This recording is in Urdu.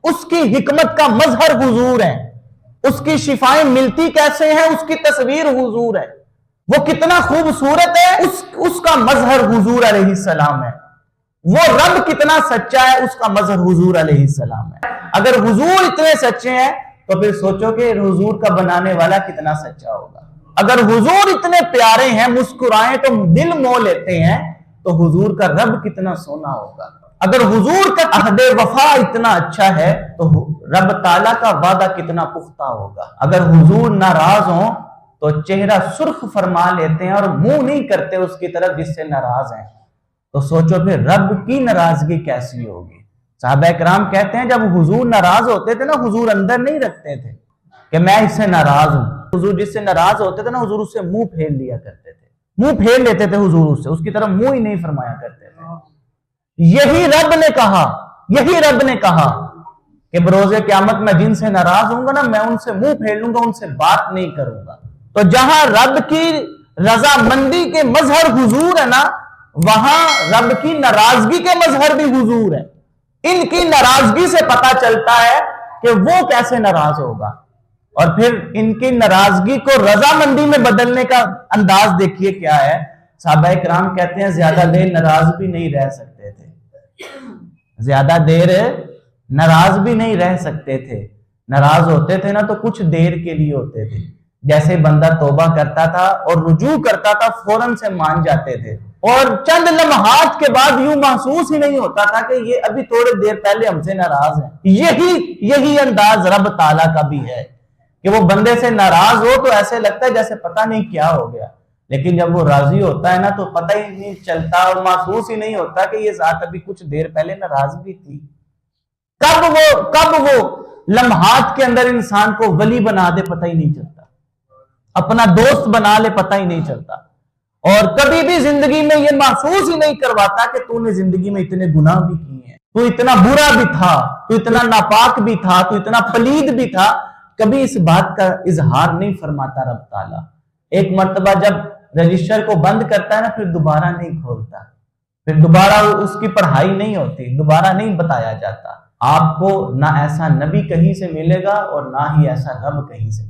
اس کی حکمت کا مظہر حضور ہے، اس کی شفائیں ملتی کیسے ہیں، اس کی تصویر حضور ہے، وہ کتنا خوبصورت ہے، اس کا مظہر حضور علیہ السلام ہے، وہ رب کتنا سچا ہے، اس کا مظہر حضور علیہ السلام ہے۔ اگر حضور اتنے سچے ہیں تو پھر سوچو کہ حضور کا بنانے والا کتنا سچا ہوگا۔ اگر حضور اتنے پیارے ہیں، مسکرائیں تو دل مو لیتے ہیں، تو حضور کا رب کتنا سونا ہوگا۔ اگر حضور کا عہد وفا اتنا اچھا ہے تو رب تعالیٰ کا وعدہ کتنا پختہ ہوگا۔ اگر حضور ناراض ہوں تو چہرہ سرخ فرما لیتے ہیں اور منہ نہیں کرتے اس کی طرف جس سے ناراض ہیں، تو سوچو پھر رب کی ناراضگی کیسی ہوگی۔ صحابہ کرام کہتے ہیں جب حضور ناراض ہوتے تھے نا، حضور اندر نہیں رکھتے تھے کہ میں اس سے ناراض ہوں۔ حضور جس سے ناراض ہوتے تھے نا، حضور اس سے منہ پھیر لیا کرتے تھے، منہ پھیر لیتے تھے حضور اس کی طرف منہ ہی نہیں فرمایا کرتے تھے۔ یہی رب نے کہا کہ بروز قیامت میں جن سے ناراض ہوں گا نا، میں ان سے منہ پھیر لوں گا، ان سے بات نہیں کروں گا۔ تو جہاں رب کی رضامندی کے مظہر حضور ہے نا، وہاں رب کی ناراضگی کے مظہر بھی حضور ہے۔ ان کی ناراضگی سے پتا چلتا ہے کہ وہ کیسے ناراض ہوگا، اور پھر ان کی ناراضگی کو رضامندی میں بدلنے کا انداز دیکھیے کیا ہے۔ صحابہ کرام کہتے ہیں زیادہ دیر ناراض بھی نہیں رہ سکتے تھے، زیادہ دیر ناراض بھی نہیں رہ سکتے تھے۔ ناراض ہوتے تھے نا تو کچھ دیر کے لیے ہوتے تھے، جیسے بندہ توبہ کرتا تھا اور رجوع کرتا تھا فوراً سے مان جاتے تھے، اور چند لمحات کے بعد یوں محسوس ہی نہیں ہوتا تھا کہ یہ ابھی تھوڑے دیر پہلے ہم سے ناراض ہیں۔ یہی انداز رب تعالیٰ کا بھی ہے کہ وہ بندے سے ناراض ہو تو ایسے لگتا ہے جیسے پتہ نہیں کیا ہو گیا، لیکن جب وہ راضی ہوتا ہے نا تو پتہ ہی نہیں چلتا اور محسوس ہی نہیں ہوتا کہ یہ ذات ابھی کچھ دیر پہلے ناراض بھی تھی۔ کب وہ لمحات کے اندر انسان کو ولی بنا دے پتہ ہی نہیں چلتا، اپنا دوست بنا لے پتہ ہی نہیں چلتا، اور کبھی بھی زندگی میں یہ محسوس ہی نہیں کرواتا کہ تو نے زندگی میں اتنے گناہ بھی کیے ہیں، تو اتنا برا بھی تھا، تو اتنا ناپاک بھی تھا، تو اتنا پلید بھی تھا۔ کبھی اس بات کا اظہار نہیں فرماتا رب تعالیٰ۔ ایک مرتبہ جب رجسٹر کو بند کرتا ہے نا، پھر دوبارہ نہیں کھولتا، پھر دوبارہ اس کی پڑھائی نہیں ہوتی، دوبارہ نہیں بتایا جاتا۔ آپ کو نہ ایسا نبی کہیں سے ملے گا اور نہ ہی ایسا رب کہیں سے